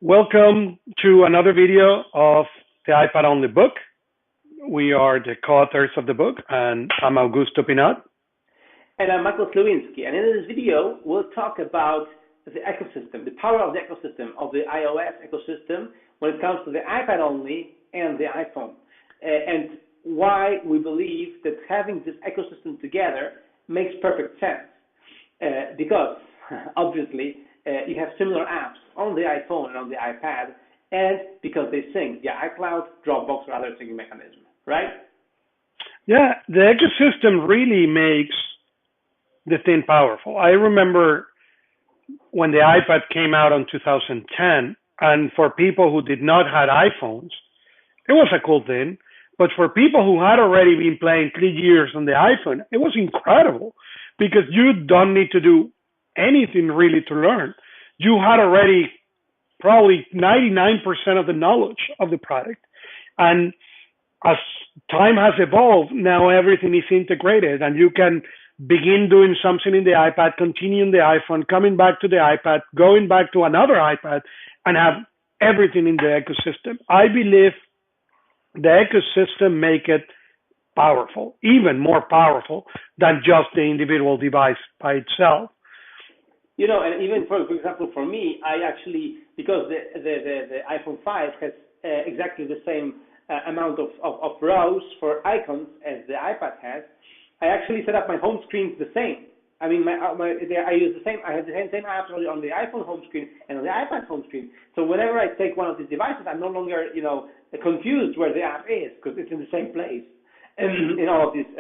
Welcome to another video of the iPad Only book. We are the co-authors of the book, and I'm Augusto Pinaud. And I'm Michael Sliwinski. And in this video, we'll talk about the ecosystem, the power of the ecosystem, of the iOS ecosystem when it comes to the iPad Only and the iPhone, and why we believe that having this ecosystem together makes perfect sense. Because, obviously, you have similar apps on the iPhone and on the iPad, and because they sync via iCloud, Dropbox, or other syncing mechanism, right? Yeah, the ecosystem really makes the thing powerful. I remember when the iPad came out in 2010, and for people who did not have iPhones, it was a cool thing. But for people who had already been playing 3 years on the iPhone, it was incredible because you don't need to do anything really to learn. You had already probably 99% of the knowledge of the product. And as time has evolved, now everything is integrated and you can begin doing something in the iPad, continue in the iPhone, coming back to the iPad, going back to another iPad, and have everything in the ecosystem. I believe the ecosystem make it powerful, even more powerful than just the individual device by itself. You know, and even for example, for me, I actually, because the iPhone 5 has exactly the same amount of rows for icons as the iPad has, I actually set up my home screens the same. I mean, I use the same. I have the same apps on the iPhone home screen and on the iPad home screen. So whenever I take one of these devices, I'm no longer, confused where the app is because it's in the same place in all of these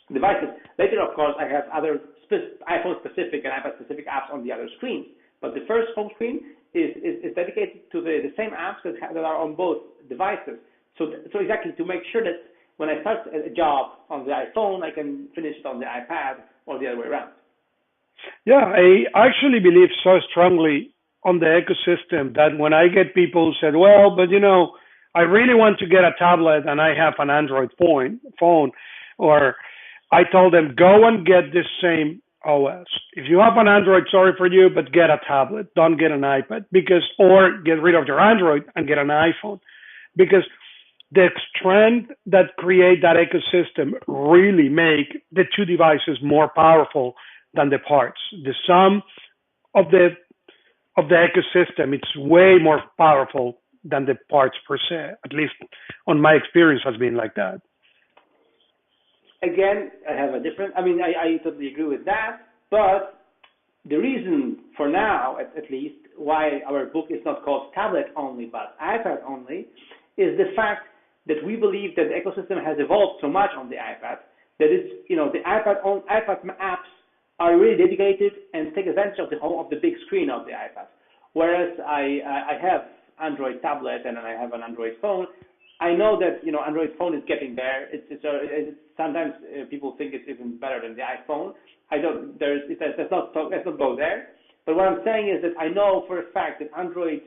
devices. Later, of course, I have other iPhone-specific and iPad-specific apps on the other screens. But the first home screen is dedicated to the same apps that are on both devices. So exactly to make sure that when I start a job on the iPhone, I can finish it on the iPad or the other way around. Yeah, I actually believe so strongly on the ecosystem that when I get people who said, well, but I really want to get a tablet and I have an Android phone, or I told them, go and get this same OS. If you have an Android, sorry for you, but get a tablet. Don't get an iPad or get rid of your Android and get an iPhone. Because the strength that create that ecosystem really make the two devices more powerful than the parts. The sum of the ecosystem, it's way more powerful than the parts per se. At least on my experience has been like that. Again, I have a different, I totally agree with that, but the reason for now, at least, why our book is not called tablet only, but iPad only, is the fact that we believe that the ecosystem has evolved so much on the iPad that the iPad apps are really dedicated and take advantage of the big screen of the iPad. Whereas I have Android tablet and I have an Android phone. I know that Android phone is getting there. Sometimes people think it's even better than the iPhone. Let's not go there. But what I'm saying is that I know for a fact that Android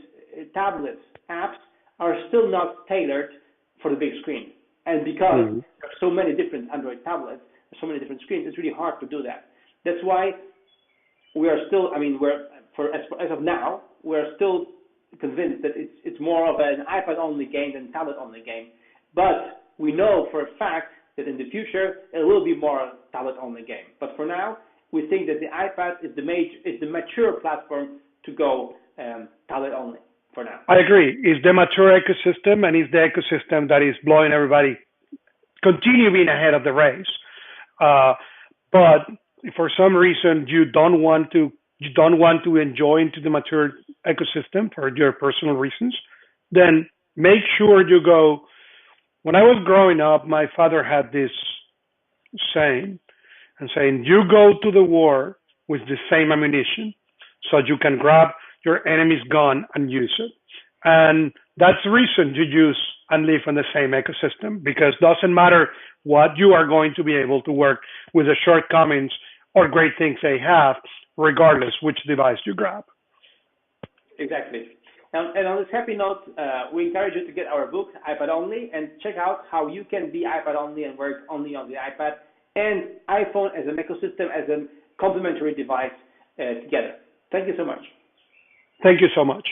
tablet apps are still not tailored for the big screen. And because there are so many different Android tablets, so many different screens, it's really hard to do that. That's why we are still, as of now, we're still convinced that it's more of an iPad only game than tablet only game. But we know for a fact that in the future it will be more a tablet only game. But for now, we think that the iPad is the mature platform to go tablet only for now. I agree. It's the mature ecosystem, and it's the ecosystem that is blowing everybody, continue being ahead of the race. But if for some reason you don't want to enjoy into the mature ecosystem for your personal reasons, then make sure you go. When I was growing up, my father had this saying, you go to the war with the same ammunition so you can grab your enemy's gun and use it. And that's the reason you use and live in the same ecosystem, because it doesn't matter what, you are going to be able to work with the shortcomings or great things they have, regardless which device you grab. Exactly. And on this happy note, we encourage you to get our book, iPad Only, and check out how you can be iPad only and work only on the iPad and iPhone as an ecosystem, as a complementary device together. Thank you so much. Thank you so much.